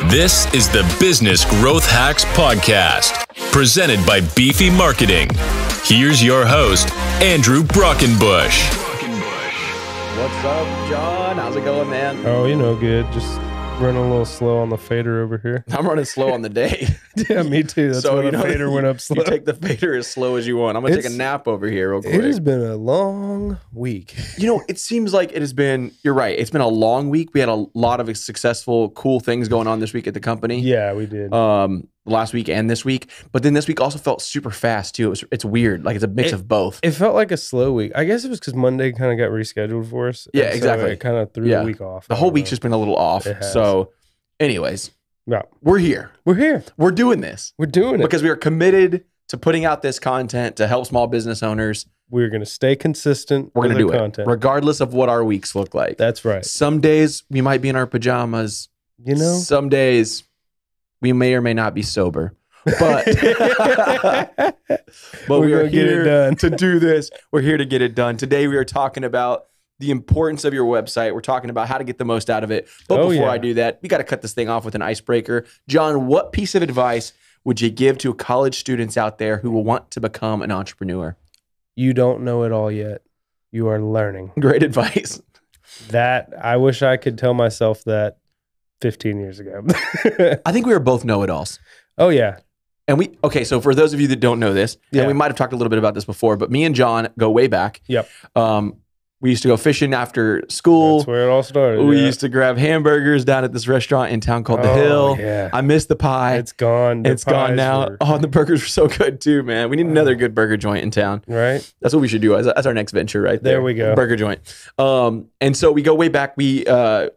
This is the Business Growth Hacks Podcast, presented by Beefy Marketing. Here's your host, Andrew Brockenbush. What's up, John? How's it going, man? Oh, good. Just running a little slow on the fader over here. I'm running slow on the day. Yeah, me too. That's why the fader went up slow. You take the fader as slow as you want. I'm going to take a nap over here real quick. It has been a long week. It seems like it has been, you're right, it's been a long week. We had a lot of successful, cool things going on this week at the company. Yeah, we did. Last week and this week. But then this week also felt super fast too. It's weird. Like it's a mix of both. It felt like a slow week. I guess it was because Monday kind of got rescheduled for us. Yeah, exactly. So it kind of threw the week off. The whole week's just been a little off. So anyways, yeah, we're here. We're doing this. We're doing it. Because we are committed to putting out this content to help small business owners. We're going to stay consistent. We're going to do it regardless of what our weeks look like. That's right. Some days we might be in our pajamas. Some days we may or may not be sober. But we are here to do this. We're here to get it done. Today we are talking about the importance of your website. We're talking about how to get the most out of it. But before I do that, we got to cut this thing off with an icebreaker. John, what piece of advice would you give to college students out there who will want to become an entrepreneur? You don't know it all yet. You are learning. Great advice. That I wish I could tell myself that 15 years ago. I think we were both know-it-alls. Oh, yeah. And so for those of you that don't know this, and we might have talked a little bit about this before, but me and John go way back. Yep. We used to go fishing after school. That's where it all started. We used to grab hamburgers down at this restaurant in town called The Hill. Yeah. I miss the pie. It's gone. It's gone now. The burgers were so good too, man. We need another good burger joint in town. Right. That's what we should do as our next venture right there. There we go. Burger joint. And so we go way back. We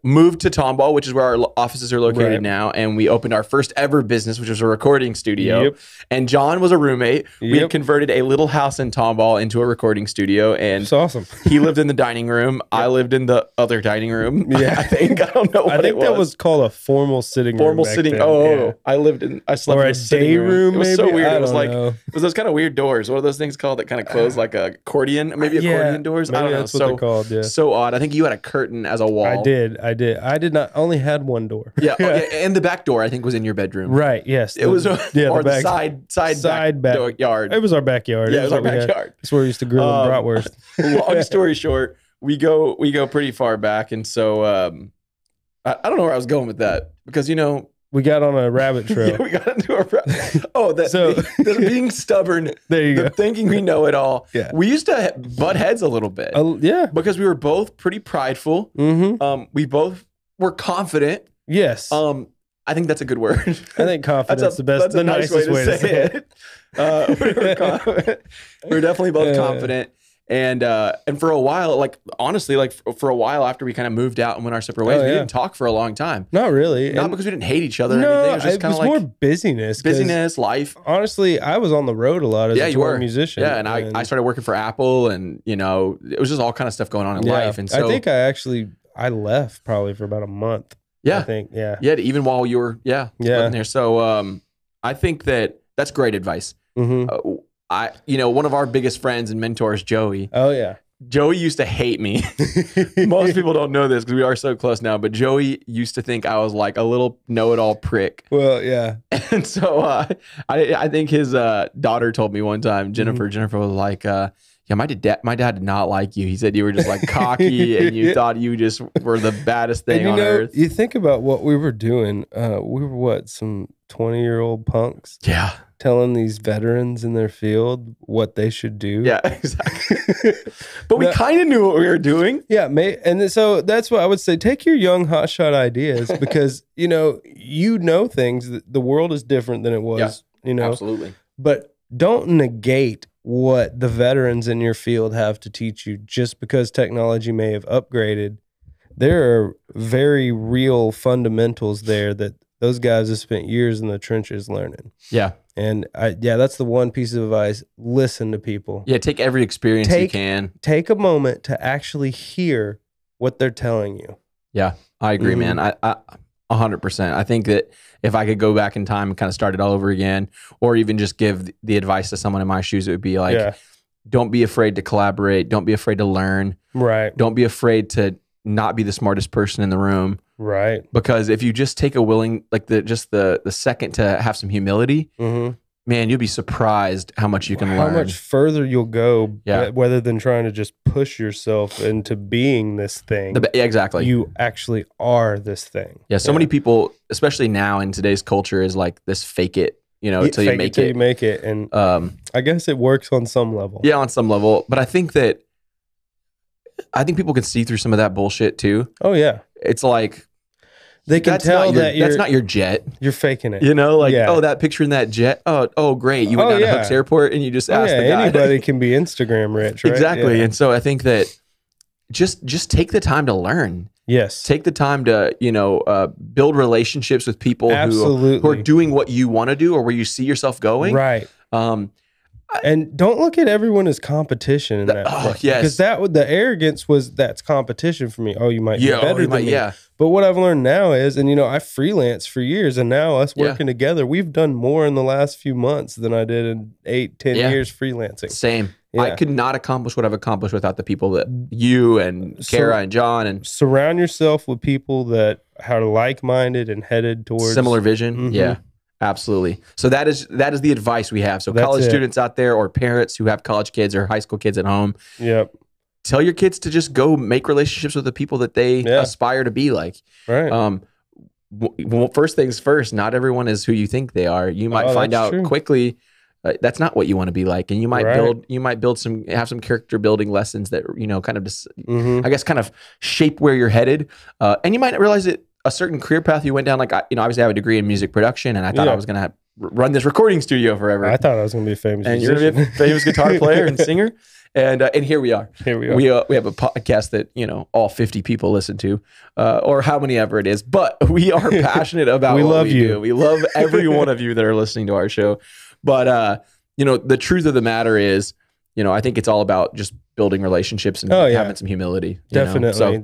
moved to Tomball, which is where our offices are located now. And we opened our first ever business, which was a recording studio. Yep. And John was a roommate. We had converted a little house in Tomball into a recording studio. And it's awesome. He lived in the dining room. I lived in the other dining room. Yeah. I think. I don't know what I think that was called a formal sitting room. Formal sitting. I slept or in a day room. It was maybe? so weird. It was those kind of weird doors. What are those things called that kind of close like a accordion? Maybe accordion doors? I don't know. That's what they're called. Yeah. So odd. I think you had a curtain as a wall. I did. I did not only had one door. Yeah. And the back door I think was in your bedroom. Right. Yes. It was the side back yard. It was our backyard. Yeah, it was our backyard. That's where we used to grill bratwurst. Long story short, we go pretty far back, and so I don't know where I was going with that because we got on a rabbit trail. We got into a the being stubborn. There you go. Thinking we know it all. Yeah. We used to butt heads a little bit. Yeah, because we were both pretty prideful. Mm-hmm. We both were confident. Yes. I think that's a good word. I think confidence is the nicest way to say it. We were definitely both confident. And for a while, honestly, for a while after we kind of moved out and went our separate ways, we didn't talk for a long time. Not really. Not because we didn't hate each other or anything. It was just kind of more busyness. Busyness, life. Honestly, I was on the road a lot as a touring musician. Yeah, and I started working for Apple, and it was just all kind of stuff going on in life. And so I think I left probably for about a month. Yeah. I think, yeah. Yeah, even while you were living there. So I think that's great advice. Mm-hmm. One of our biggest friends and mentors, Joey. Oh, yeah. Joey used to hate me. Most people don't know this because we are so close now, but Joey used to think I was like a little know-it-all prick. Well, yeah. And so I think his daughter told me one time, Jennifer was like, my dad did not like you. He said you were just like cocky and you thought you just were the baddest thing on earth. You think about what we were doing. We were some 20-year-old punks? Yeah. Telling these veterans in their field what they should do. Yeah, exactly. But we kind of knew what we were doing. Yeah, and so that's what I would say. Take your young hotshot ideas because, things. The world is different than it was, Absolutely. But don't negate what the veterans in your field have to teach you just because technology may have upgraded. There are very real fundamentals there that those guys have spent years in the trenches learning. Yeah. And that's the one piece of advice. Listen to people. Yeah, take every experience you can. Take a moment to actually hear what they're telling you. Yeah, I agree, man. I 100%. I think that if I could go back in time and kind of start it all over again, or even just give the advice to someone in my shoes, it would be like, don't be afraid to collaborate. Don't be afraid to learn. Right. Don't be afraid to not be the smartest person in the room. Right. Because if you just take a the second to have some humility, man, you'll be surprised how much you can learn. How much further you'll go, rather than trying to just push yourself into being this thing. Exactly. You actually are this thing. Yeah. So many people, especially now in today's culture, is like this fake it, until you make it. You make it. And I guess it works on some level. Yeah, on some level. But I think people can see through some of that bullshit too. Oh, yeah. It's like, they can tell that's not your jet. You're faking it. Oh, that picture in that jet. Oh, great. You went down to Hooks Airport and you just asked the guy. Anybody can be Instagram rich, right? Exactly. Yeah. And so I think that just take the time to learn. Yes. Take the time to, build relationships with people who are doing what you want to do or where you see yourself going. Right. And don't look at everyone as competition in that. Oh, yes. Because the arrogance that's competition for me. Oh, you might be better than me. Yeah. But what I've learned now is, and I freelanced for years, and now us working together, we've done more in the last few months than I did in 8-10 years freelancing. Same. Yeah. I could not accomplish what I've accomplished without the people that you and Kara and John and surround yourself with people that are like-minded and headed towards similar vision. Yeah. Absolutely. So that is the advice we have. So college students out there or parents who have college kids or high school kids at home. Yep. Tell your kids to just go make relationships with the people that they aspire to be like. Right. Well, first things first, not everyone is who you think they are. You might find out quickly that's not what you want to be like. And you might have some character building lessons that, kind of just, I guess, kind of shape where you're headed. And you might not realize that a certain career path you went down, like, obviously I have a degree in music production and I thought I was going to run this recording studio forever. I thought I was going to be a famous musician. You're going to be a famous guitar player and singer. And here we are. We have a podcast that, all 50 people listen to, or how many ever it is, but we are passionate about what we do. We love every one of you that are listening to our show. But, the truth of the matter is, I think it's all about just building relationships and having some humility. Definitely. So,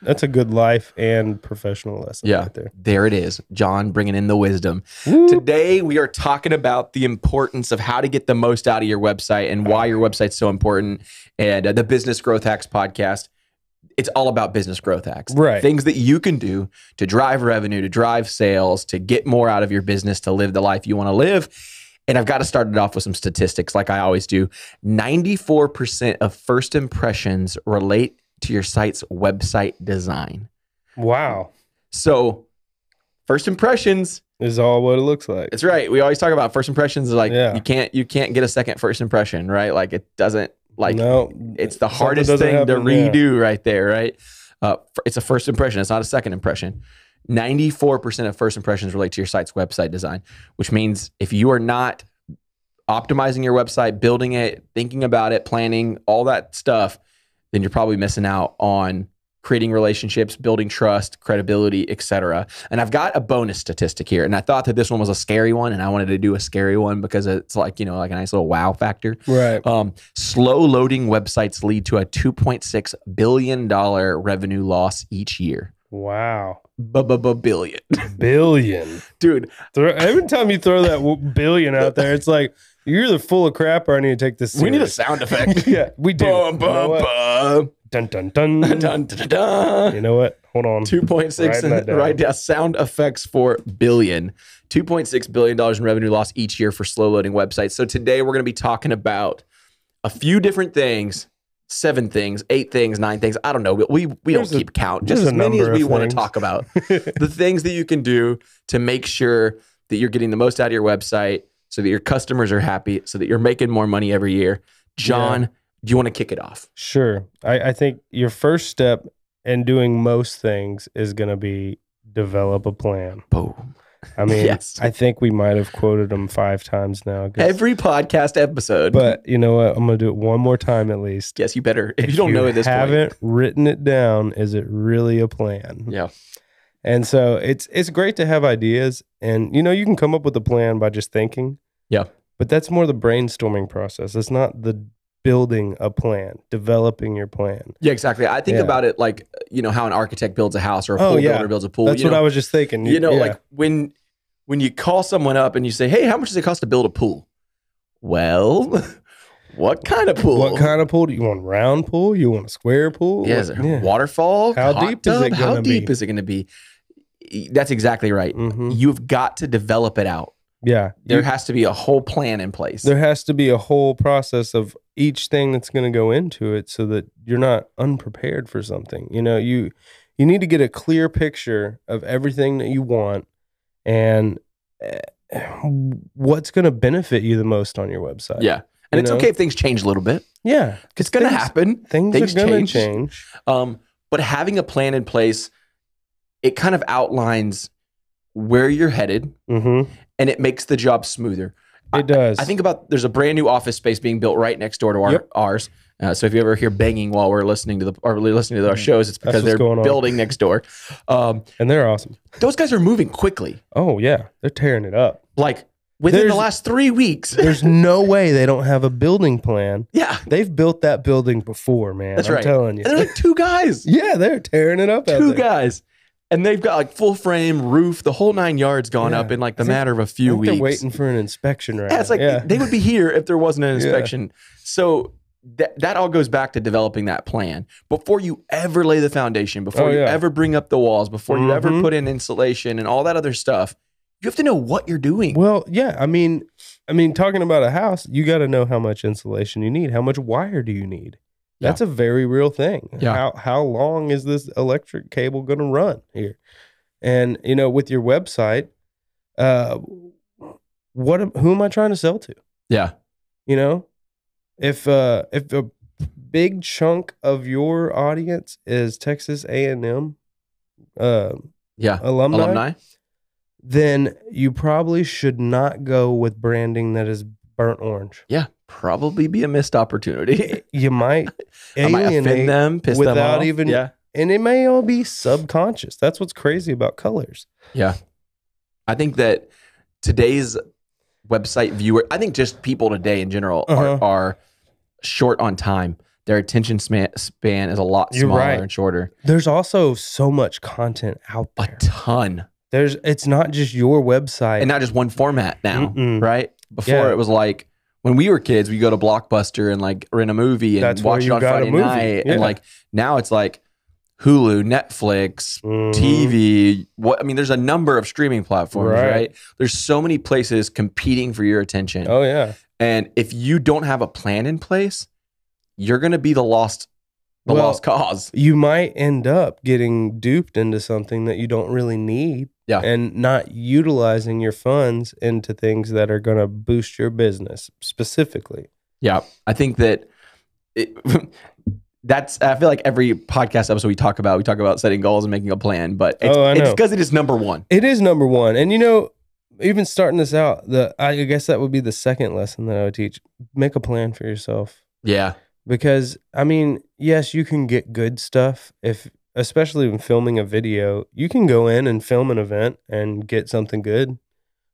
that's a good life and professional lesson right there. There it is. John bringing in the wisdom. Woo. Today, we are talking about the importance of how to get the most out of your website and why your website's so important. And the Business Growth Hacks podcast, it's all about business growth hacks. Right. Things that you can do to drive revenue, to drive sales, to get more out of your business, to live the life you want to live. And I've got to start it off with some statistics like I always do. 94% of first impressions relate to your site's website design. Wow. So first impressions is all what it looks like. That's right. We always talk about first impressions like you can't get a second first impression, right? Like it doesn't it's the hardest thing to redo right there, right? It's a first impression. It's not a second impression. 94% of first impressions relate to your site's website design, which means if you are not optimizing your website, building it, thinking about it, planning, all that stuff, then you're probably missing out on creating relationships, building trust, credibility, etc. And I've got a bonus statistic here. And I thought that this one was a scary one, and I wanted to do a scary one because it's like, like a nice little wow factor. Right. Slow loading websites lead to a $2.6 billion revenue loss each year. Wow. Billion. Billion. Dude. Every time you throw that billion out there, it's like, you're either full of crap or I need to take this serious. We need a sound effect. Yeah, we do. Bum, bum, dun, dun, dun. Dun, dun, dun, dun. You know what? Hold on. 2.6. Write down sound effects for billion. $2.6 billion in revenue loss each year for slow loading websites. So today we're going to be talking about a few different things. 7 things, 8 things, 9 things. I don't know. We don't keep count. Just as many as we want to talk about. The things that you can do to make sure that you're getting the most out of your website so that your customers are happy, so that you're making more money every year. John, do you want to kick it off? Sure. I think your first step in doing most things is going to be develop a plan. Boom. I mean, I think we might have quoted them 5 times now. Every podcast episode. But you know what? I'm going to do it one more time at least. Yes, you better. If you don't know at this point. If you haven't written it down, is it really a plan? Yeah. And so it's great to have ideas. And, you can come up with a plan by just thinking. Yeah. But that's more the brainstorming process. It's not the building a plan, developing your plan. Yeah, exactly. I think about it like, how an architect builds a house or a pool builder builds a pool. That's what I was just thinking. Like when you call someone up and you say, hey, how much does it cost to build a pool? Well, What kind of pool? What kind of pool? Do you want a round pool? You want a square pool? Yeah, is it waterfall? How deep is it gonna How be? deep is it going to be? That's exactly right. You've got to develop it out. Yeah. There has to be a whole plan in place. There has to be a whole process of each thing that's going to go into it so that you're not unprepared for something. You know, you need to get a clear picture of everything that you want and what's going to benefit you the most on your website. Yeah. And it's okay if things change a little bit. Yeah. It's going to happen. Things are going to change. But having a plan in place, it kind of outlines where you're headed, and it makes the job smoother. It does. I think about there's a brand new office space being built right next door to ours. So if you ever hear banging while we're listening to our shows, it's because they're building next door. And they're awesome. Those guys are moving quickly. Oh yeah, they're tearing it up. Like within the last 3 weeks. There's no way they don't have a building plan. Yeah. They've built that building before, man. That's I'm right. telling you. And they're like 2 guys. Yeah, they're tearing it up. Two guys. And they've got like full frame roof, the whole 9 yards gone up in like the matter of a few weeks. They're waiting for an inspection right now. It's like they would be here if there wasn't an inspection. So that all goes back to developing that plan before you ever lay the foundation, before you ever bring up the walls, before you ever put in insulation and all that other stuff. You have to know what you're doing. Well, yeah. I mean, talking about a house, you got to know how much insulation you need. How much wire do you need? That's a very real thing. Yeah. How long is this electric cable going to run here? And you know, with your website, who am I trying to sell to? Yeah. You know, if a big chunk of your audience is Texas A&M, alumni, then you probably should not go with branding that is burnt orange. Yeah. Probably be a missed opportunity. You might offend them, piss them off. And it may all be subconscious. That's what's crazy about colors. Yeah. I think that today's website viewer, I think just people today in general are short on time. Their attention span is a lot smaller and shorter. There's also so much content out there. A ton. It's not just your website. And not just one format now, right? Before it was like, when we were kids, we go to Blockbuster and like rent a movie and watch it on Friday night. And like now it's like Hulu, Netflix, TV. There's a number of streaming platforms, right? There's so many places competing for your attention. Oh yeah. And if you don't have a plan in place, you're going to be the lost cause. You might end up getting duped into something that you don't really need. Yeah. And not utilizing your funds into things that are going to boost your business specifically. Yeah. I think that I feel like every podcast episode we talk about setting goals and making a plan, but it's because it is number one. It is number one. And you know, even starting this out, I guess that would be the second lesson that I would teach. Make a plan for yourself. Yeah. Because yes, you can get good stuff especially when filming a video, you can go in and film an event and get something good.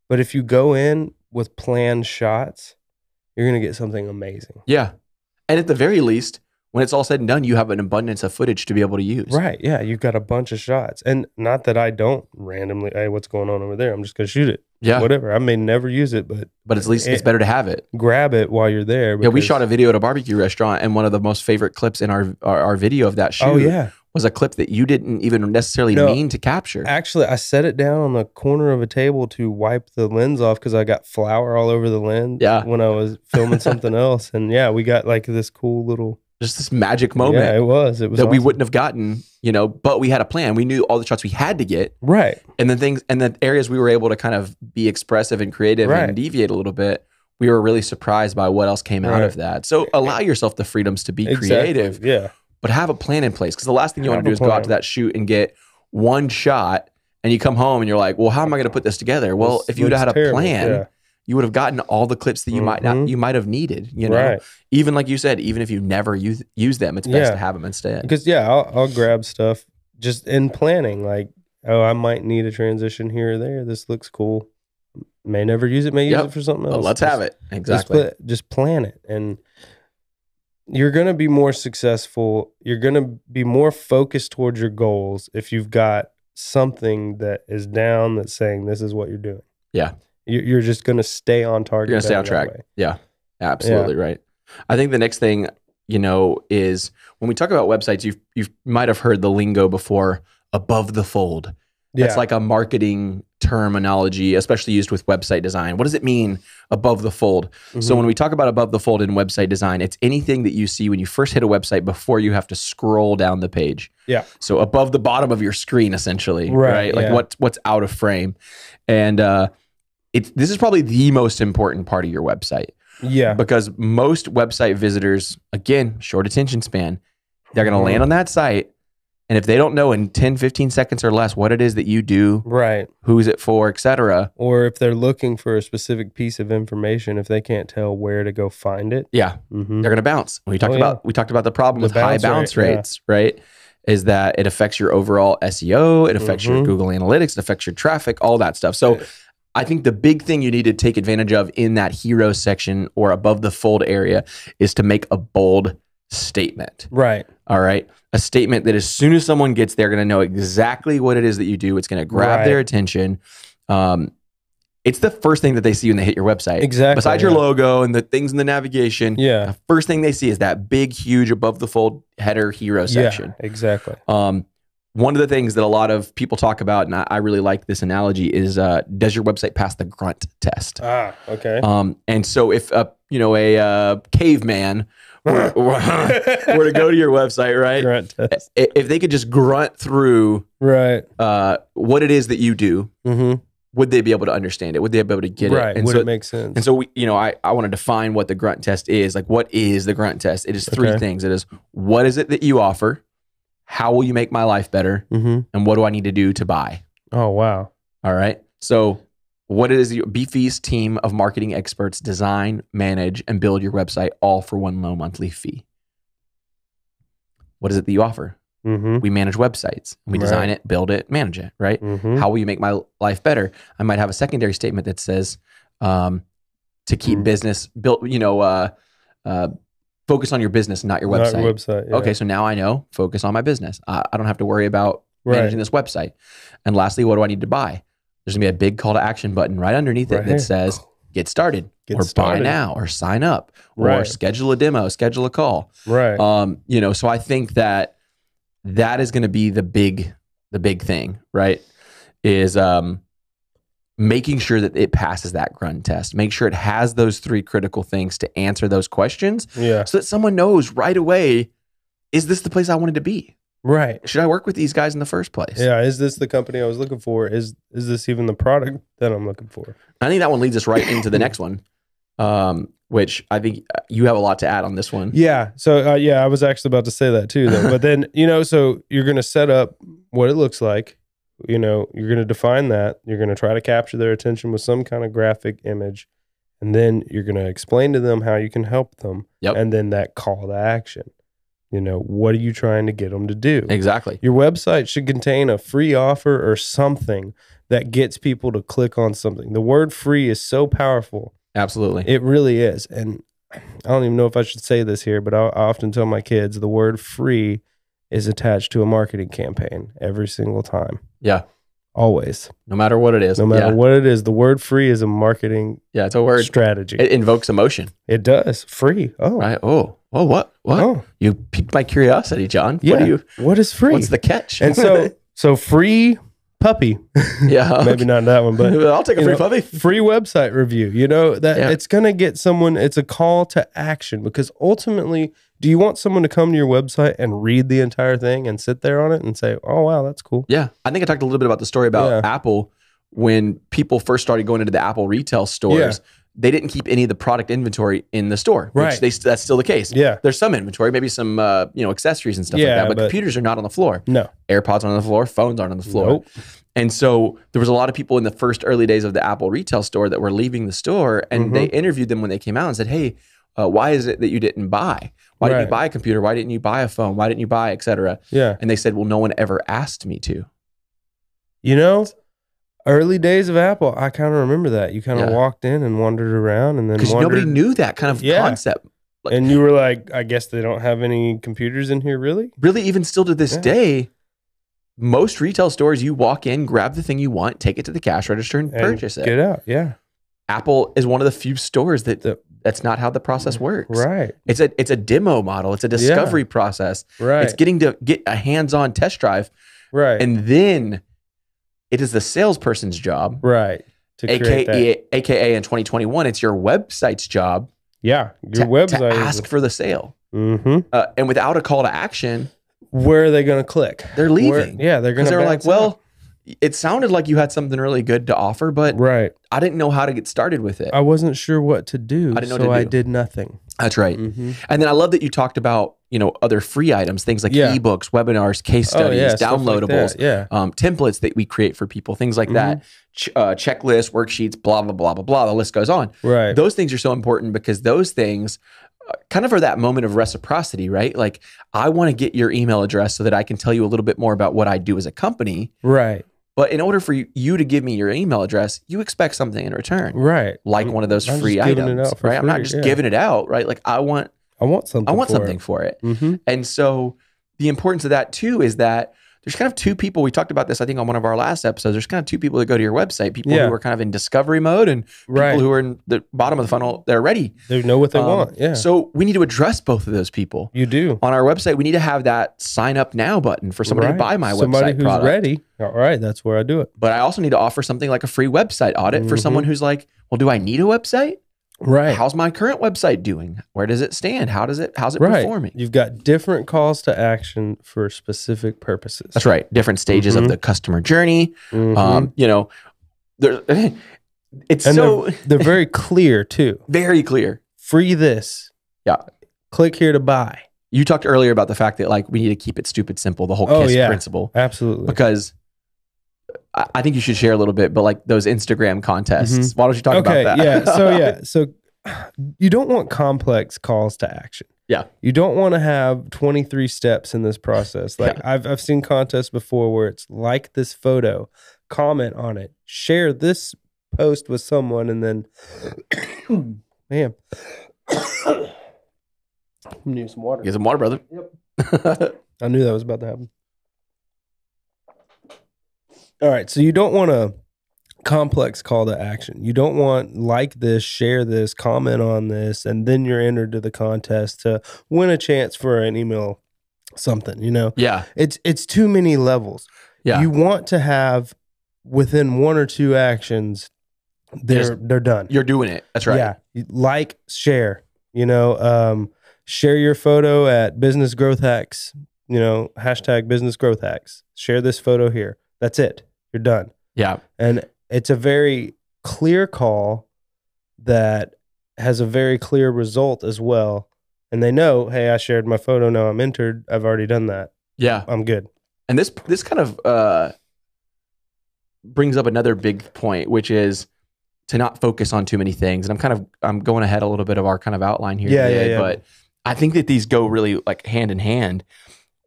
But if you go in with planned shots, you're going to get something amazing. Yeah. And at the very least, when it's all said and done, you have an abundance of footage to be able to use. Right. Yeah. You've got a bunch of shots. And not that I don't randomly, hey, what's going on over there? I'm just going to shoot it. Yeah. Whatever. I may never use it, but at least it's better to have it. Grab it while you're there. Yeah. We shot a video at a barbecue restaurant, and one of the most favorite clips in our video of that shoot was a clip that you didn't even necessarily mean to capture. Actually, I set it down on the corner of a table to wipe the lens off because I got flour all over the lens when I was filming something else. And we got like this cool little... Just this magic moment. Yeah, it was that awesome. We wouldn't have gotten, but we had a plan. We knew all the shots we had to get. Right. And the areas we were able to kind of be expressive and creative and deviate a little bit, we were really surprised by what else came out of that. So allow yourself the freedoms to be creative. Yeah. But have a plan in place. Because the last thing you want to do is go out to that shoot and get one shot, and you come home and you're like, well, how am I going to put this together? Well, if you'd had a plan, you would have gotten all the clips that you might have needed, Right. Even like you said, even if you never use them, it's best to have them instead. Because I'll grab stuff just in planning, like, oh, I might need a transition here or there. This looks cool. May never use it, may use it for something else. But let's have it. Exactly. Just plan it. And you're going to be more successful. You're going to be more focused towards your goals if you've got something that is down that's saying this is what you're doing. Yeah. You're just going to stay on target. You're going to stay on track. Yeah. Absolutely right. I think the next thing, is when we talk about websites, you might have heard the lingo before, above the fold. That's like a marketing terminology, especially used with website design. What does it mean, above the fold? So when we talk about above the fold in website design, it's anything that you see when you first hit a website before you have to scroll down the page. Yeah. So above the bottom of your screen, essentially, right? Like what's out of frame. And this is probably the most important part of your website. Yeah. Because most website visitors, again, short attention span, they're going to land on that site. And if they don't know in 10, 15 seconds or less what it is that you do, right, who's it for, et cetera. Or if they're looking for a specific piece of information, if they can't tell where to go find it. Yeah. They're going to bounce. We talked about the problem with high bounce rates, right? Is that it affects your overall SEO, it affects your Google Analytics, it affects your traffic, all that stuff. So I think the big thing you need to take advantage of in that hero section or above the fold area is to make a bold statement. Right. All right. A statement that as soon as someone gets there, going to know exactly what it is that you do. It's going to grab their attention. It's the first thing that they see when they hit your website. Exactly. Besides your logo and the things in the navigation. Yeah. The first thing they see is that big, huge above the fold header hero section. Yeah, exactly. One of the things that a lot of people talk about, and I really like this analogy, is does your website pass the grunt test? Ah, okay. And so if a caveman were to go to your website, right? Grunt test. If they could just grunt through what it is that you do, would they be able to understand it? Would they be able to get it? And would it make sense? And so I want to define what the grunt test is. Like, what is the grunt test? It is three things. It is, what is it that you offer? How will you make my life better? And what do I need to do to buy? Oh, wow. All right. So what is Beefy's team of marketing experts design, manage, and build your website all for one low monthly fee? What is it that you offer? We manage websites. We design it, build it, manage it, right? How will you make my life better? I might have a secondary statement that says to keep business built, focus on your business, not your website. Not your website, yeah. Okay, so now I know, focus on my business. I don't have to worry about managing this website. And lastly, what do I need to buy? There's gonna be a big call to action button right underneath it that says, get started, buy now, or sign up, or schedule a demo, schedule a call. Right. So I think that is gonna be the big thing, right? Is making sure that it passes that grunt test. Make sure it has those three critical things to answer those questions. Yeah. So that someone knows right away, is this the place I wanted to be? Right. Should I work with these guys in the first place? Yeah. Is this the company I was looking for? Is this even the product that I'm looking for? I think that one leads us right into the next one, which I think you have a lot to add on this one. Yeah. So, I was actually about to say that too, though. But then, so you're going to set up what it looks like. You're going to define that. You're going to try to capture their attention with some kind of graphic image. And then you're going to explain to them how you can help them. Yep. And then that call to action. What are you trying to get them to do? Exactly. Your website should contain a free offer or something that gets people to click on something. The word free is so powerful. Absolutely. It really is. And I don't even know if I should say this here, but I often tell my kids the word free is attached to a marketing campaign every single time. Yeah. Always. No matter what it is. No matter what it is, the word free is a marketing it's a word strategy. It invokes emotion. It does. Free. Oh. Right. Oh, what? Oh. You piqued my curiosity, John. Yeah. What is free? What's the catch? And so free puppy. Yeah. Maybe not that one, but I'll take a free puppy. Free website review. It's going to get someone, it's a call to action, because ultimately, do you want someone to come to your website and read the entire thing and sit there on it and say, oh, wow, that's cool? Yeah. I think I talked a little bit about the story about Apple. When people first started going into the Apple retail stores, they didn't keep any of the product inventory in the store. Right. Which that's still the case. Yeah. There's some inventory, maybe some accessories and stuff like that, but computers are not on the floor. No. AirPods aren't on the floor. Phones aren't on the floor. Nope. And so there was a lot of people in the first early days of the Apple retail store that were leaving the store, and they interviewed them when they came out and said, hey, why is it that you didn't buy? Why didn't you buy a computer? Why didn't you buy a phone? Why didn't you buy, et cetera? Yeah. And they said, well, no one ever asked me to. Early days of Apple, I kind of remember that. You kind of walked in and wandered around, and then because nobody knew that kind of concept. And you were like, I guess they don't have any computers in here, really? Really, even still to this day, most retail stores, you walk in, grab the thing you want, take it to the cash register and purchase it. Get out, yeah. Apple is one of the few stores that That's not how the process works. Right. It's a demo model. It's a discovery process. Right. It's getting to get a hands-on test drive. Right. And then it is the salesperson's job. Right. To create that. AKA in 2021, it's your website's job. Yeah. Your website to ask for the sale. Mm-hmm. And without a call to action, where are they going to click? They're leaving. They're going to. They're like, well, it sounded like you had something really good to offer, but right. I didn't know how to get started with it. I wasn't sure what to do, I didn't know so what to I do. did nothing. That's right. Mm-hmm. And then I love that you talked about, other free items, things like ebooks, webinars, case studies, downloadables, templates that we create for people, things like that, checklists, worksheets, blah, blah, blah, blah, blah. The list goes on. Right. Those things are so important because those things kind of are that moment of reciprocity, right? Like, I want to get your email address so that I can tell you a little bit more about what I do as a company. Right. But in order for you to give me your email address, you expect something in return. Right. Like one of those free items, right? I'm not just giving it out, right? Like I want something for it. Mm-hmm. And so the importance of that too is that there's kind of two people. We talked about this, I think, on one of our last episodes. There's kind of two people that go to your website, people who are kind of in discovery mode and people who are in the bottom of the funnel, they're ready. They know what they want. Yeah. So we need to address both of those people. You do. On our website, we need to have that sign up now button for somebody to buy my somebody website who's product. ready. All right. That's where I do it. But I also need to offer something like a free website audit for someone who's like, well, do I need a website? Right. How's my current website doing? Where does it stand? How's it performing? You've got different calls to action for specific purposes. That's right. Different stages of the customer journey. They're very clear too. Very clear. Free this. Yeah. Click here to buy. You talked earlier about the fact that like we need to keep it stupid simple, the whole KISS principle. Absolutely. Because I think you should share a little bit, but like those Instagram contests, why don't you talk about that? So you don't want complex calls to action. Yeah. You don't want to have 23 steps in this process. Like I've seen contests before where it's like this photo, comment on it, share this post with someone, and then man. Need some water. Get some water, brother. Yep. I knew that was about to happen. All right, so you don't want a complex call to action. You don't want like this, share this, comment on this, and then you're entered to the contest to win a chance for an email something, Yeah. It's too many levels. Yeah. You want to have within one or two actions, they're done. You're doing it. That's right. Yeah. Like, share, share your photo at Business Growth Hacks, hashtag Business Growth Hacks. Share this photo here. That's it. You're done. Yeah. And it's a very clear call that has a very clear result as well. And they know, hey, I shared my photo. Now I'm entered. I've already done that. Yeah. I'm good. And this kind of brings up another big point, which is to not focus on too many things. And I'm going ahead a little bit of our kind of outline here today, but I think that these go really like hand in hand.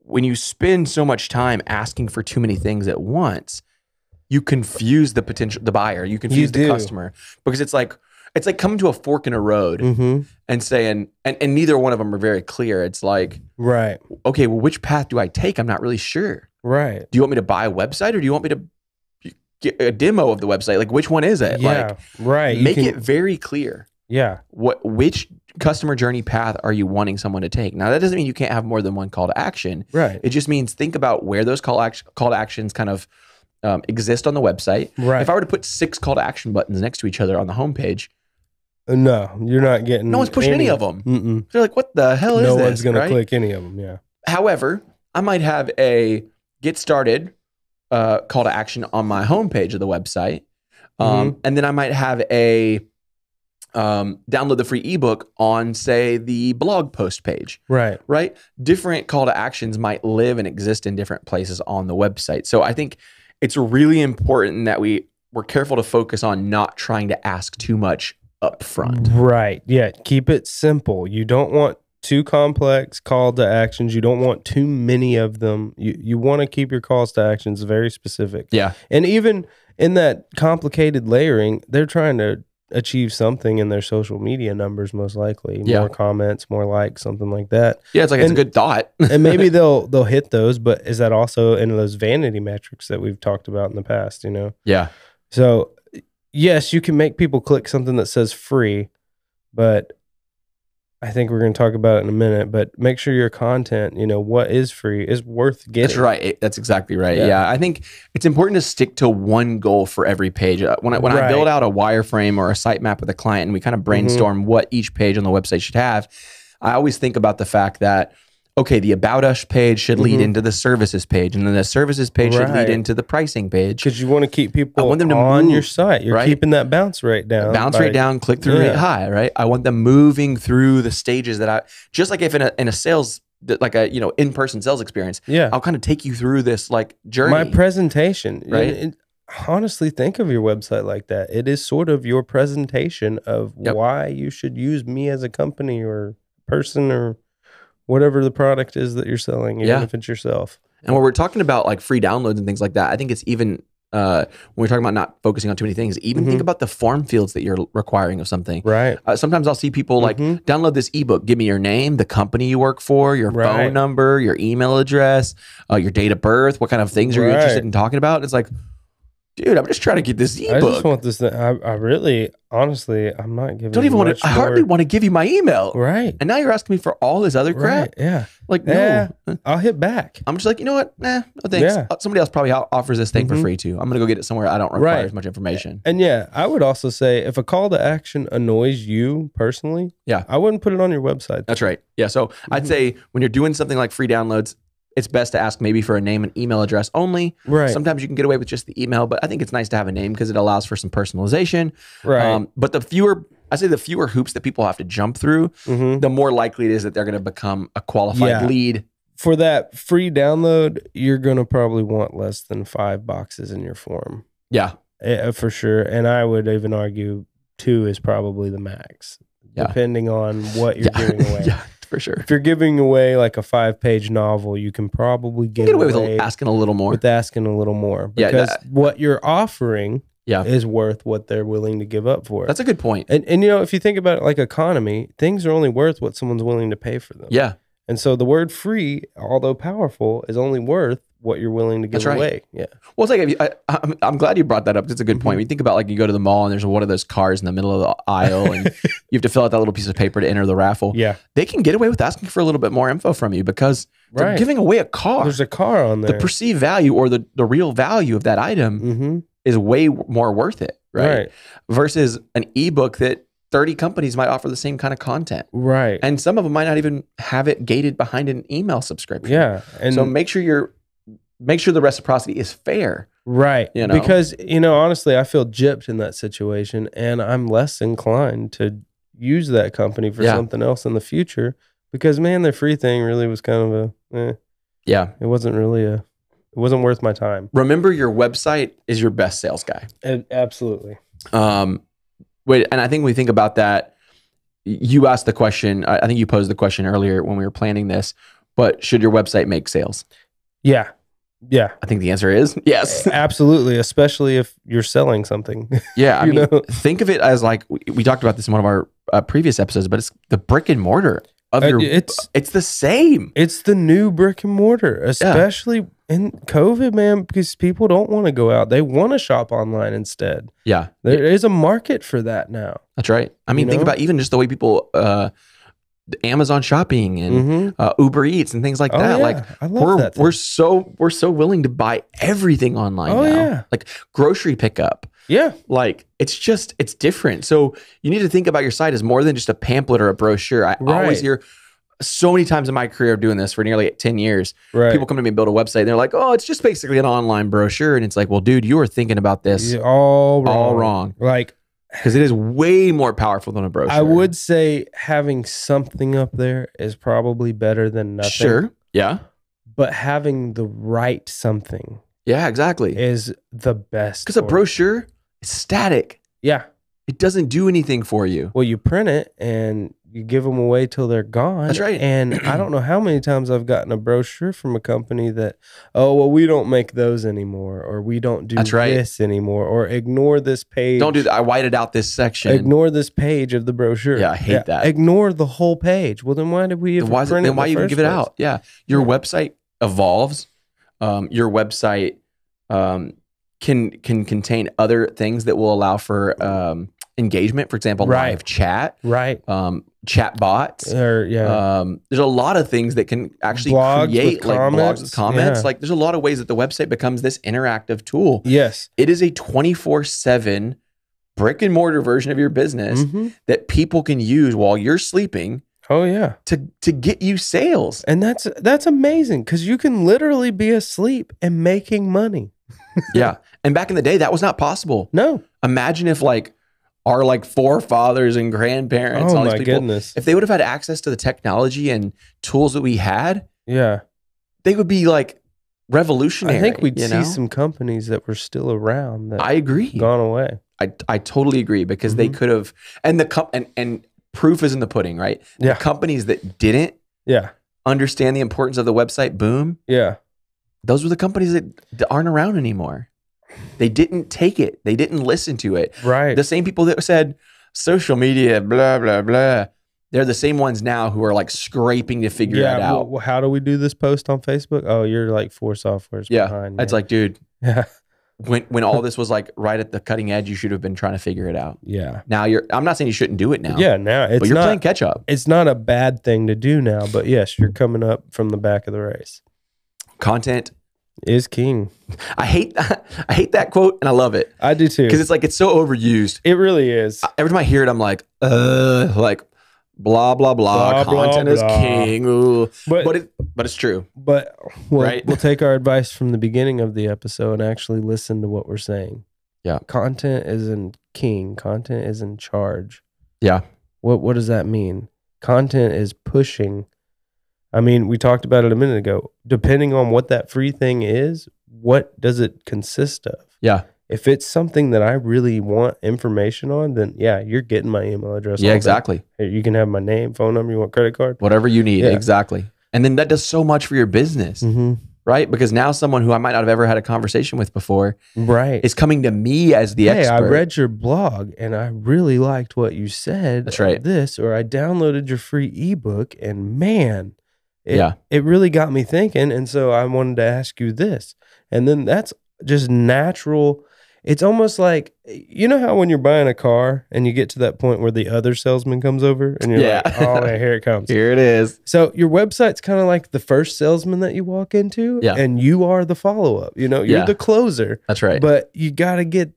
When you spend so much time asking for too many things at once, you confuse the buyer, you confuse the customer, because it's like coming to a fork in a road and saying, and neither one of them are very clear. It's like, right. Okay, well, which path do I take? I'm not really sure. Right. Do you want me to buy a website or do you want me to get a demo of the website? Like, which one is it? Yeah. Like, right. Make it very clear. Yeah. Which customer journey path are you wanting someone to take? Now, that doesn't mean you can't have more than one call to action. Right. It just means think about where those call to actions kind of exist on the website. Right. If I were to put 6 call to action buttons next to each other on the homepage, no, you're not getting. No one's pushing any of them. Mm-mm. They're like, what the hell is this? No one's going right? to click any of them. Yeah. However, I might have a get started call to action on my homepage of the website. And then I might have a download the free ebook on, say, the blog post page. Right. Right. Different call to actions might live and exist in different places on the website. So I think it's really important that we're careful to focus on not trying to ask too much up front. Right. Yeah. Keep it simple. You don't want too complex call to actions. You don't want too many of them. You want to keep your calls to actions very specific. Yeah. And even in that complicated layering, they're trying to achieve something in their social media numbers, most likely. Yeah. More comments, more likes, something like that. Yeah, it's like it's a good thought. And maybe they'll hit those, but is that also in those vanity metrics that we've talked about in the past, Yeah. So yes, you can make people click something that says free, but I think we're going to talk about it in a minute, but make sure your content, what is free is worth getting. That's right. That's exactly right. Yeah. I think it's important to stick to one goal for every page. When I build out a wireframe or a sitemap with a client and we kind of brainstorm what each page on the website should have, I always think about the fact that, okay, the About Us page should lead into the services page, and then the services page should lead into the pricing page. Because you want to keep people on your site. You're keeping that bounce rate down. Bounce rate down, click-through rate high, right? I want them moving through the stages that just like if in a sales, like a in-person sales experience, I'll kind of take you through this like journey. My presentation, right? Honestly, think of your website like that. It is sort of your presentation of why you should use me as a company or person or whatever the product is that you're selling, even if it's yourself. And when we're talking about like free downloads and things like that, I think it's even, when we're talking about not focusing on too many things, even think about the form fields that you're requiring of something. Right. Sometimes I'll see people like, download this ebook, give me your name, the company you work for, your phone number, your email address, your date of birth, what kind of things are you interested in talking about? It's like, dude, I'm just trying to get this ebook. I just want this thing. I really, honestly, I'm not giving. Don't even want to. I hardly want to give you my email. Right. And now you're asking me for all this other crap. Right. Yeah. Like, no. I'll hit back. I'm just like, you know what? Nah, no thanks. Yeah. Somebody else probably offers this thing for free too. I'm gonna go get it somewhere I don't require as much information. And I would also say if a call to action annoys you personally, I wouldn't put it on your website. That's right. Yeah. So I'd say when you're doing something like free downloads, it's best to ask maybe for a name and email address only. Right. Sometimes you can get away with just the email, but I think it's nice to have a name because it allows for some personalization. Right. But the fewer hoops that people have to jump through, the more likely it is that they're going to become a qualified lead. For that free download, you're going to probably want less than 5 boxes in your form. Yeah. For sure. And I would even argue 2 is probably the max, depending on what you're giving away. For sure. If you're giving away like a 5-page novel, you can probably get away with asking a little more. Because what you're offering is worth what they're willing to give up for it. That's a good point. And if you think about it like economy, things are only worth what someone's willing to pay for them. Yeah. And so the word free, although powerful, is only worth what you're willing to give away. Yeah. Well, it's like I'm glad you brought that up. It's a good point. When you think about like you go to the mall and there's one of those cars in the middle of the aisle and you have to fill out that little piece of paper to enter the raffle. Yeah. They can get away with asking for a little bit more info from you because they're giving away a car. There's a car on there. The perceived value or the real value of that item is way more worth it. Right. Versus an ebook that 30 companies might offer the same kind of content. Right. And some of them might not even have it gated behind an email subscription. Yeah. And so make sure the reciprocity is fair. Right. Because, honestly, I feel gypped in that situation and I'm less inclined to use that company for something else in the future because, man, their free thing really was kind of it wasn't really it wasn't worth my time. Remember, your website is your best sales guy. Absolutely. And I think when we think about that, you asked the question, I think you posed the question earlier when we were planning this, but should your website make sales? Yeah. Yeah. I think the answer is yes. Absolutely. Especially if you're selling something. Yeah. I mean, think of it as like, we talked about this in one of our previous episodes, but it's the brick and mortar of it's the same. It's the new brick and mortar, especially in COVID, man, because people don't want to go out. They want to shop online instead. Yeah. There is a market for that now. That's right. I mean, think about even just the way people, Amazon shopping and Uber Eats and things like that. Yeah. Like I love that thing. we're so willing to buy everything online now. Yeah. Like grocery pickup. Yeah. Like it's different. So you need to think about your site as more than just a pamphlet or a brochure. I always hear so many times in my career of doing this for nearly 10 years, people come to me and build a website and they're like, oh, it's just basically an online brochure. And it's like, well, dude, you are thinking about this all wrong. Like, because it is way more powerful than a brochure. I would say having something up there is probably better than nothing. Sure. Yeah. But having the right something. Yeah, exactly. Is the best. Because a brochure is static. Yeah. It doesn't do anything for you. Well, you print it and you give them away till they're gone. That's right. And I don't know how many times I've gotten a brochure from a company that, oh, well, we don't make those anymore, or we don't do this anymore, or ignore this page. Don't do that. I whited out this section. Ignore this page of the brochure. Yeah, I hate that. Ignore the whole page. Well, then why did we even print it? Then why even give it out? Yeah. Your website evolves. Your website can contain other things that will allow for engagement. For example, live chat, chat bots. There's a lot of things that can actually create blogs with comments. Like there's a lot of ways that the website becomes this interactive tool. Yes. It is a 24/7 brick and mortar version of your business that people can use while you're sleeping. Oh yeah. To get you sales. And that's amazing because you can literally be asleep and making money. Yeah. And back in the day, that was not possible. No. Imagine if like our like forefathers and grandparents, all these people, goodness, if they would have had access to the technology and tools that we had, they would be like revolutionary. I think we'd see some companies that were still around that I agree. Gone away. I totally agree because they could have, and and proof is in the pudding, right? Yeah. The companies that didn't understand the importance of the website boom. Yeah. Those were the companies that aren't around anymore. They didn't take it. They didn't listen to it. Right. The same people that said social media, blah, blah, blah. They're the same ones now who are like scraping to figure it out. Well, how do we do this post on Facebook? Oh, you're like 4 softwares behind. It's like, dude, when all this was like right at the cutting edge, you should have been trying to figure it out. Yeah. Now I'm not saying you shouldn't do it now. Yeah, now but you're playing catch up. It's not a bad thing to do now, but yes, you're coming up from the back of the race. Content is king. I hate that quote and I love it. I do too. Because it's like it's so overused. It really is. Every time I hear it, I'm like blah blah blah. Content is king. Ooh. But it's true. But we'll take our advice from the beginning of the episode and actually listen to what we're saying. Yeah. Content isn't king. Content is in charge. Yeah. What does that mean? Content is pushing. I mean, we talked about it a minute ago. Depending on what that free thing is, what does it consist of? Yeah. If it's something that I really want information on, then you're getting my email address. Yeah, exactly. Hey, you can have my name, phone number, you want credit card? Whatever you need, exactly. And then that does so much for your business, right? Because now someone who I might not have ever had a conversation with before is coming to me as the expert. I read your blog and I really liked what you said. That's right. Or I downloaded your free ebook and man, it really got me thinking. And so I wanted to ask you this. And then that's just natural. It's almost like, you know how when you're buying a car and you get to that point where the other salesman comes over and you're like, oh man, here it comes. Here it is. So your website's kind of like the first salesman that you walk into and you are the follow-up. You know, you're the closer. That's right. But you gotta get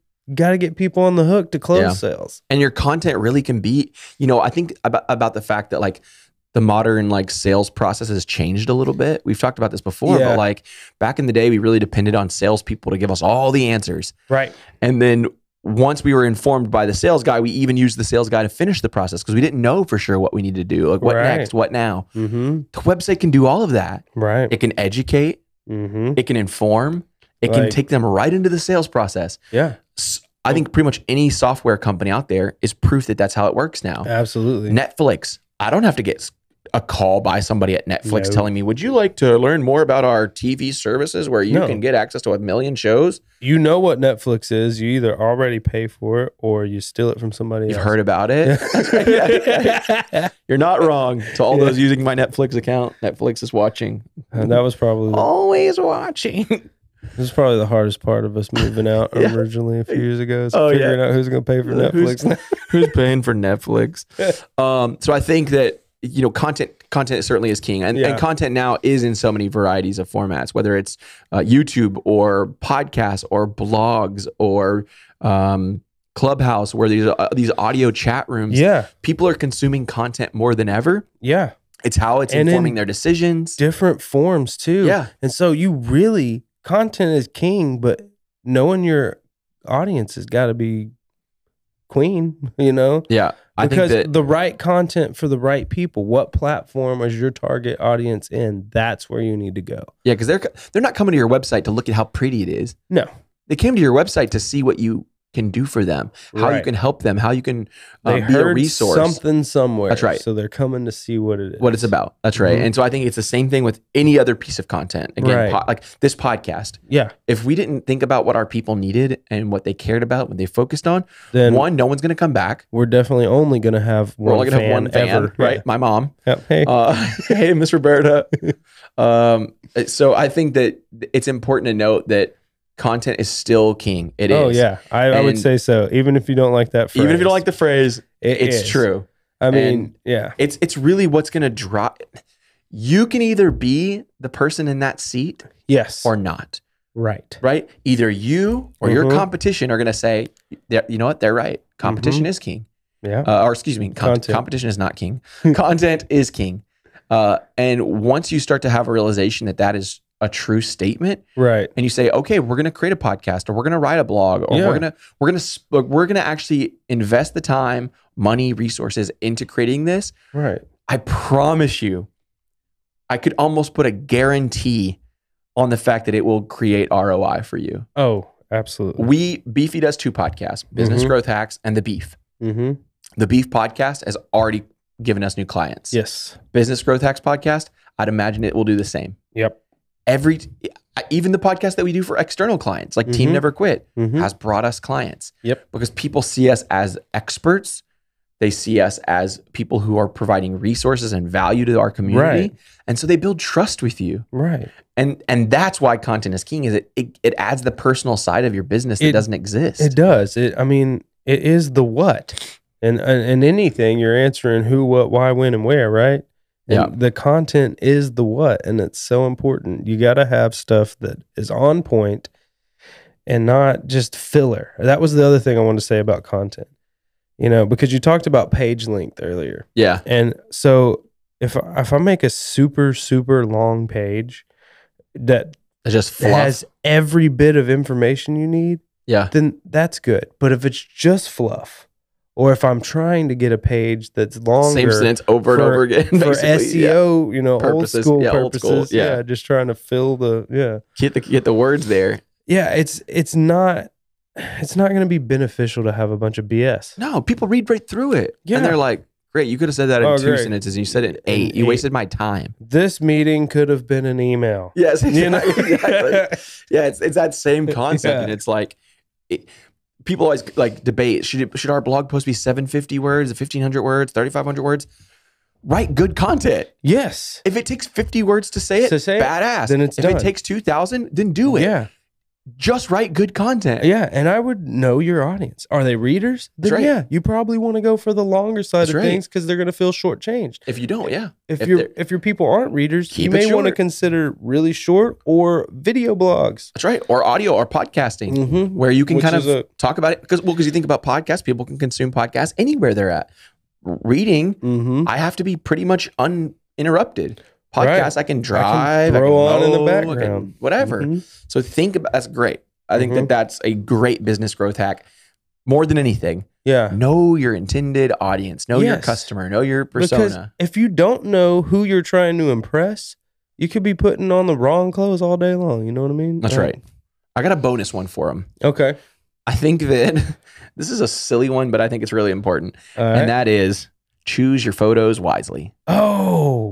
people on the hook to close sales. And your content really can be, I think about the fact that like the modern like sales process has changed a little bit. We've talked about this before, but like back in the day, we really depended on salespeople to give us all the answers. Right. And then once we were informed by the sales guy, we even used the sales guy to finish the process because we didn't know for sure what we needed to do. Like what next, what now? The website can do all of that. Right. It can educate. It can inform. It can take them right into the sales process. Yeah. I think pretty much any software company out there is proof that that's how it works now. Absolutely. Netflix. I don't have to get a call by somebody at Netflix telling me, would you like to learn more about our TV services where you can get access to 1 million shows? You know what Netflix is. You either already pay for it or you steal it from somebody else. You've heard about it. You're not wrong. To all those using my Netflix account, Netflix is watching. And that was probably always watching. This is probably the hardest part of us moving out originally a few years ago. Is figuring out who's going to pay for Netflix. Who's paying for Netflix? So I think that content certainly is king, and content now is in so many varieties of formats, whether it's YouTube or podcasts or blogs or Clubhouse, where these audio chat rooms. People are consuming content more than ever. It's how it's informing their decisions. Different forms too. And so content is king, but knowing your audience has got to be queen. I think that the right content for the right people. What platform is your target audience in? That's where you need to go. Yeah, because they're not coming to your website to look at how pretty it is. No, they came to your website to see what you can do for them, how you can help them, how you can be a resource. Something somewhere. That's right. So they're coming to see what it is, what it's about. That's right. And so I think it's the same thing with any other piece of content. Again, like this podcast. If we didn't think about what our people needed and what they cared about, what they focused on, then no one's going to come back. We're definitely only going to have one. We're only going to have one fan, right? My mom. Hey, hey, Miss Roberta. So I think that it's important to note that content is still king. It is. Oh yeah, I would say so. Even if you don't like that phrase. Even if you don't like the phrase, it's is. true. I mean, yeah. It's really what's going to drive. You can either be the person in that seat, yes, or not. Right. Right? Either you or your competition are going to say, you know what? They're right. Competition is king. Yeah. Or excuse me, competition is not king. Content is king. And once you start to have a realization that that is a true statement, right? And you say, okay, we're going to create a podcast, or we're going to write a blog, or we're going to actually invest the time, money, resources into creating this. Right. I promise you, I could almost put a guarantee on the fact that it will create ROI for you. Oh, absolutely. Beefy does 2 podcasts, Business Growth Hacks and The Beef. The Beef podcast has already given us new clients. Yes. Business Growth Hacks podcast, I'd imagine it will do the same. Yep. Even the podcast that we do for external clients, like Team Never Quit, has brought us clients. Yep. Because people see us as experts. They see us as people who are providing resources and value to our community. Right. And so they build trust with you. Right. And that's why content is king, is it adds the personal side of your business that doesn't exist. It does. It is the what. And anything, you're answering who, what, why, when, and where, right? And the content is the what, and it's so important. You got to have stuff that is on point and not just filler. That was the other thing I wanted to say about content. Because you talked about page length earlier. Yeah. And so if I make a super, super long page that just has every bit of information you need, then that's good. But if it's just fluff, or if I'm trying to get a page that's longer, same sentence over and over again, for SEO, purposes, old school purposes, just trying to fill get the words there. Yeah, it's not going to be beneficial to have a bunch of BS. No, people read right through it, and they're like, "Great, you could have said that in 2 sentences, and you said it in 8. You wasted my time." This meeting could have been an email. Yes, exactly. Yeah, it's that same concept, and it's like. People always like debate, should our blog post be 750 words, 1,500 words, 3,500 words? Write good content. Yes. If it takes 50 words to say it, badass. Then it's if done. it takes 2,000, then do it. Yeah. Just write good content. Yeah, and I would know your audience. Are they readers? Then right. You probably want to go for the longer side of things because they're going to feel shortchanged. If you don't, If your people aren't readers, you may want to consider really short or video blogs. That's right, or audio or podcasting, where you can kind of talk about it because you think about podcasts, people can consume podcasts anywhere they're at. Reading, I have to be pretty much uninterrupted. Podcasts, I can drive, I can throw on in the background, whatever. So think about that's great. I think that's a great business growth hack. More than anything, know your intended audience, know your customer, know your persona. Because if you don't know who you're trying to impress, you could be putting on the wrong clothes all day long. You know what I mean? That's right. I got a bonus one for them. Okay. I think that this is a silly one, but I think it's really important, and that is choose your photos wisely. Oh.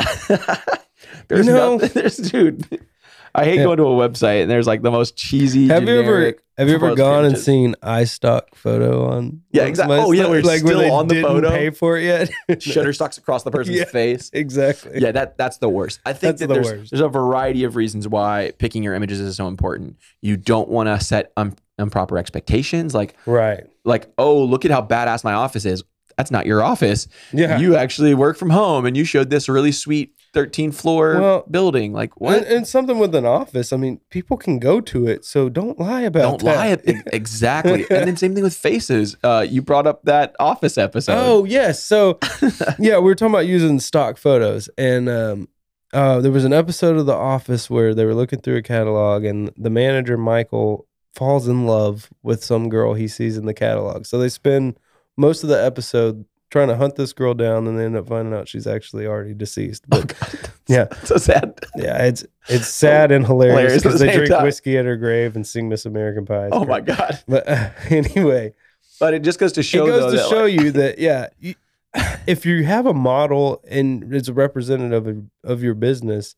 There's dude. I hate going to a website and there's like the most cheesy. Have you ever gone and seen iStock photo on? Yeah, exactly. Oh yeah, we're like still where they on the didn't photo. Pay for it yet. Shutterstock's across the person's face. Exactly. Yeah, that's the worst. I think that there's a variety of reasons why picking your images is so important. You don't want to set improper expectations. Like oh, look at how badass my office is. That's not your office. Yeah. You actually work from home and you showed this really sweet 13th floor building. Like what? And something with an office. I mean, people can go to it. So don't lie about that. Don't lie. Exactly. And then same thing with faces. You brought up that office episode. Oh, yes. So we were talking about using stock photos. And there was an episode of The Office where they were looking through a catalog and the manager, Michael, falls in love with some girl he sees in the catalog. So they spend most of the episode trying to hunt this girl down, and they end up finding out she's actually already deceased. But so sad. Yeah, it's sad and hilarious because they drink whiskey at her grave and sing Miss American Pie. Oh my God! But anyway, but it just goes to show. It goes to show you that if you have a model and it's a representative of your business,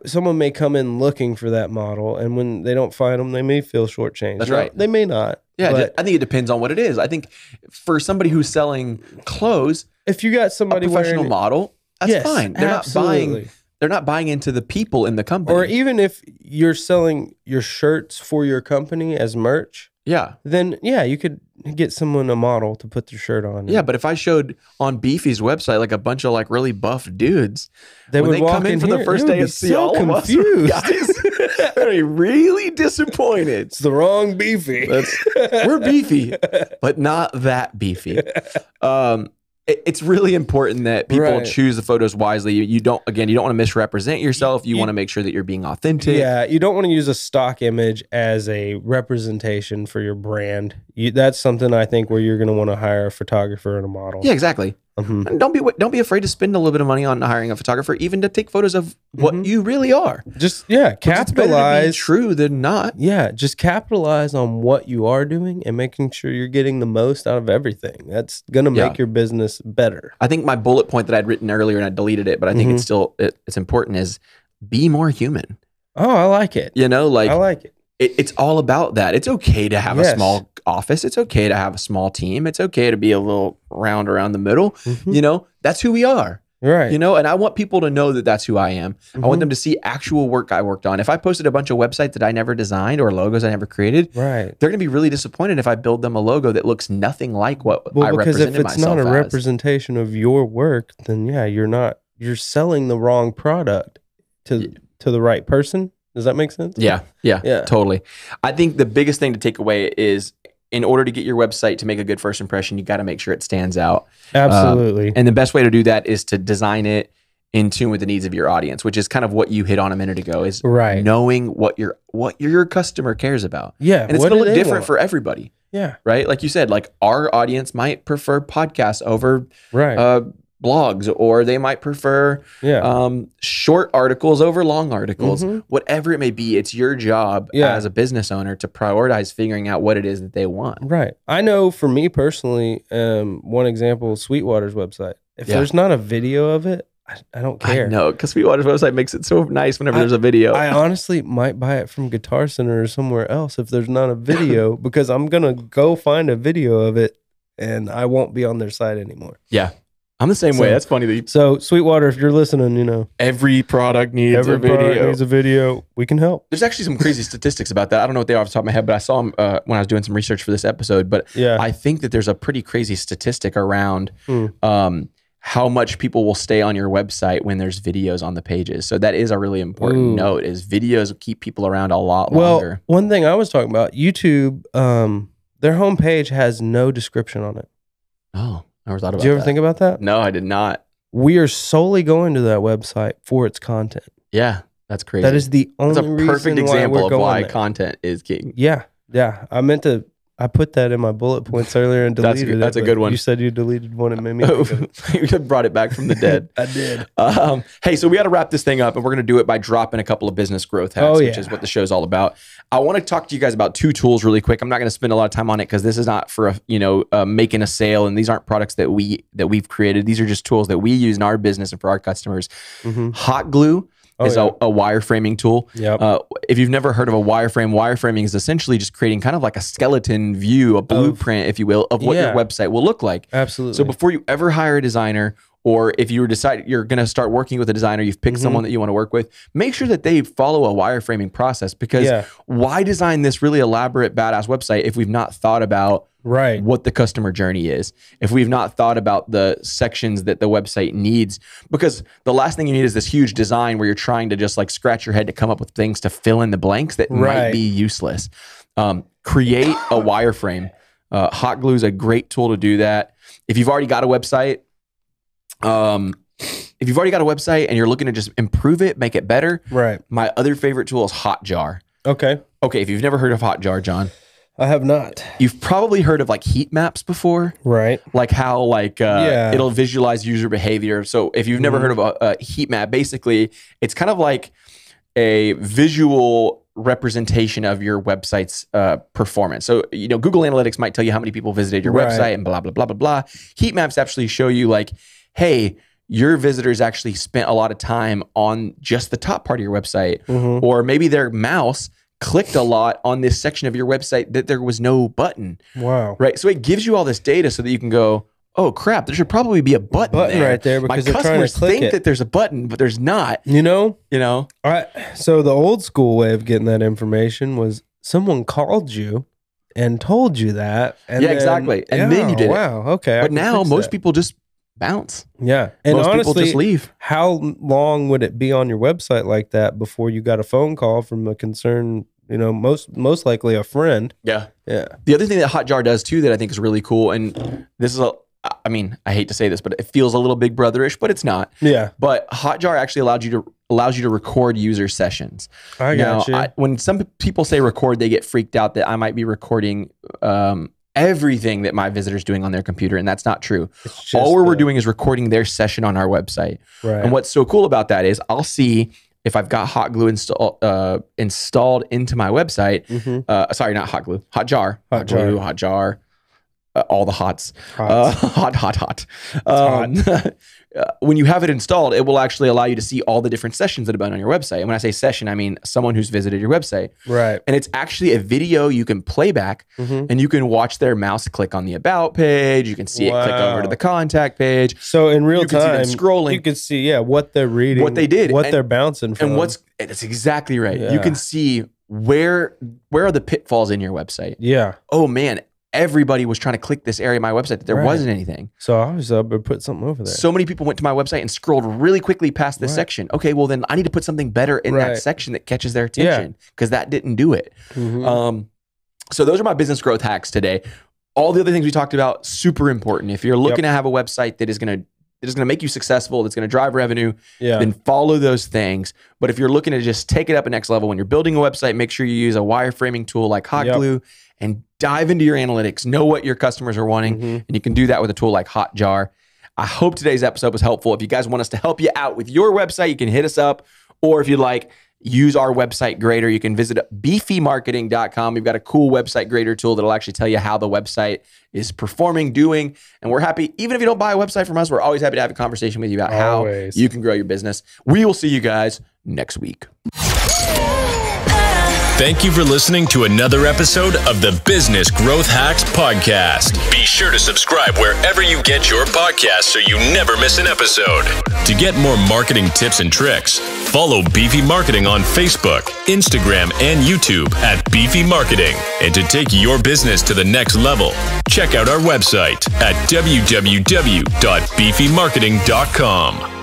someone may come in looking for that model, and when they don't find them, they may feel shortchanged. That's right. They may not. Yeah, I think it depends on what it is. I think for somebody who's selling clothes, if you got somebody a professional model, that's fine. They're they're not buying into the people in the company. Or even if you're selling your shirts for your company as merch, yeah, then yeah, you could get someone a model to put their shirt on. Yeah, but if I showed on Beefy's website like a bunch of like really buff dudes, they would walk come in for the first day and see all confused. of us, they're be really disappointed. It's the wrong Beefy. We're beefy, but not that beefy. It's really important that people choose the photos wisely. You don't want to misrepresent yourself. You want to make sure that you're being authentic. Yeah, you don't want to use a stock image as a representation for your brand. That's something I think where you're going to want to hire a photographer and a model. Yeah, exactly. Mm-hmm. And don't be afraid to spend a little bit of money on hiring a photographer, even to take photos of what you really are. Just capitalize. It's better to be true than not. Yeah, just capitalize on what you are doing and making sure you're getting the most out of everything. That's gonna make your business better. I think my bullet point that I'd written earlier and I deleted it, but I think it's still it's important is be more human. Oh, I like it. I like it. It's all about that. It's okay to have a small office. It's okay to have a small team. It's okay to be a little round around the middle. That's who we are. Right. And I want people to know that that's who I am. I want them to see actual work I worked on. If I posted a bunch of websites that I never designed or logos I never created, they're going to be really disappointed if I build them a logo that looks nothing like what I represented myself as. Because if it's not a representation of your work, then you're selling the wrong product to the right person. Does that make sense? Yeah, totally. I think the biggest thing to take away is in order to get your website to make a good first impression, you got to make sure it stands out. Absolutely. And the best way to do that is to design it in tune with the needs of your audience, which is kind of what you hit on a minute ago, is knowing what your customer cares about. Yeah. And it's going to look different for everybody. Yeah. Right? Like you said, like our audience might prefer podcasts over blogs, or they might prefer short articles over long articles. Whatever it may be, it's your job as a business owner to prioritize figuring out what it is that they want. Right. I know for me personally, one example, Sweetwater's website. If there's not a video of it, I don't care. I know, because Sweetwater's website makes it so nice whenever there's a video. I honestly might buy it from Guitar Center or somewhere else if there's not a video, because I'm going to go find a video of it and I won't be on their site anymore. Yeah. I'm the same way. That's funny. So Sweetwater, if you're listening, every product needs a video. We can help. There's actually some crazy statistics about that. I don't know what they are off the top of my head, but I saw them when I was doing some research for this episode. But I think that there's a pretty crazy statistic around how much people will stay on your website when there's videos on the pages. So that is a really important note, is videos keep people around a lot longer. One thing I was talking about, YouTube, their homepage has no description on it. Oh. I never thought about that. Did you ever think about that? No, I did not. We are solely going to that website for its content. Yeah, that's crazy. That is the only reason. That's a perfect example of why there. Content is king. Yeah. I put that in my bullet points earlier and deleted it. That's a good one. You said you deleted one and made me you brought it back from the dead. I did. Hey, so we got to wrap this thing up, and we're going to do it by dropping a couple of business growth hacks, which is what the show's all about. I want to talk to you guys about 2 tools really quick. I'm not going to spend a lot of time on it because this is not for making a sale, and these aren't products that we've created. These are just tools that we use in our business and for our customers. Hot Glue is a wireframing tool. Yep. If you've never heard of a wireframing is essentially just creating kind of like a skeleton view, a blueprint, if you will, of what your website will look like. Absolutely. So before you ever hire a designer, or if you decide you're going to start working with a designer, you've picked someone that you want to work with, make sure that they follow a wireframing process, because why design this really elaborate, badass website if we've not thought about what the customer journey is, if we've not thought about the sections that the website needs? Because the last thing you need is this huge design where you're trying to just like scratch your head to come up with things to fill in the blanks that might be useless. Create a wireframe. Hot Glue is a great tool to do that. If you've already got a website, and you're looking to just improve it, make it better, my other favorite tool is Hotjar. Okay. If you've never heard of Hotjar, John, I have not. You've probably heard of like heat maps before, right? Like how it'll visualize user behavior. So if you've never heard of a heat map, basically it's kind of like a visual representation of your website's performance. So, Google Analytics might tell you how many people visited your website and blah, blah, blah, blah, blah. Heat maps actually show you like, hey, your visitors actually spent a lot of time on just the top part of your website, or maybe their mouse clicked a lot on this section of your website that there was no button. Wow. Right. So it gives you all this data so that you can go, oh crap, there should probably be a button there. Right there because my they're trying to customers click think it. that there's a button, but there's not. You know? All right. So the old school way of getting that information was someone called you and told you that. And then, exactly. And then you did it. Wow. Okay. But now most people just bounce. Yeah. And most honestly, people just leave. How long would it be on your website like that before you got a phone call from a concerned, most likely a friend? Yeah. Yeah. The other thing that Hotjar does too that I think is really cool, and this is I hate to say this, but it feels a little Big Brother-ish, but it's not. Yeah. But Hotjar actually allows you to record user sessions. I got you. When some people say record, they get freaked out that I might be recording everything that my visitor's doing on their computer, and that's not true. All we're doing is recording their session on our website. Right. And what's so cool about that is I'll see if I've got Hot Glue installed into my website. Sorry, not Hot Glue, Hotjar. Hot Glue, Hotjar. All the hots. Hot. When you have it installed, it will actually allow you to see all the different sessions that have been on your website. And when I say session, I mean someone who's visited your website. Right. And it's actually a video you can play back and you can watch their mouse click on the about page. You can see it click over to the contact page. So in real time, scrolling, you can see, what they're reading, what they did, what they're bouncing from. And that's exactly right. Yeah. You can see where are the pitfalls in your website. Yeah. Oh man. Everybody was trying to click this area of my website that there wasn't anything. So I was able to put something over there. So many people went to my website and scrolled really quickly past this section. Okay, well then I need to put something better in that section that catches their attention because that didn't do it. So those are my business growth hacks today. All the other things we talked about, super important. If you're looking to have a website that is going to make you successful, that's going to drive revenue, then follow those things. But if you're looking to just take it up a next level, when you're building a website, make sure you use a wireframing tool like Hot Glue and dive into your analytics, know what your customers are wanting, and you can do that with a tool like Hotjar. I hope today's episode was helpful. If you guys want us to help you out with your website, you can hit us up. Or if you'd like, use our website grader. You can visit beefymarketing.com. We've got a cool website grader tool that'll actually tell you how the website is performing, doing. And we're happy, even if you don't buy a website from us, we're always happy to have a conversation with you about how you can grow your business. We will see you guys next week. Thank you for listening to another episode of the Business Growth Hacks Podcast. Be sure to subscribe wherever you get your podcasts so you never miss an episode. To get more marketing tips and tricks, follow Beefy Marketing on Facebook, Instagram, and YouTube at Beefy Marketing. And to take your business to the next level, check out our website at www.beefymarketing.com.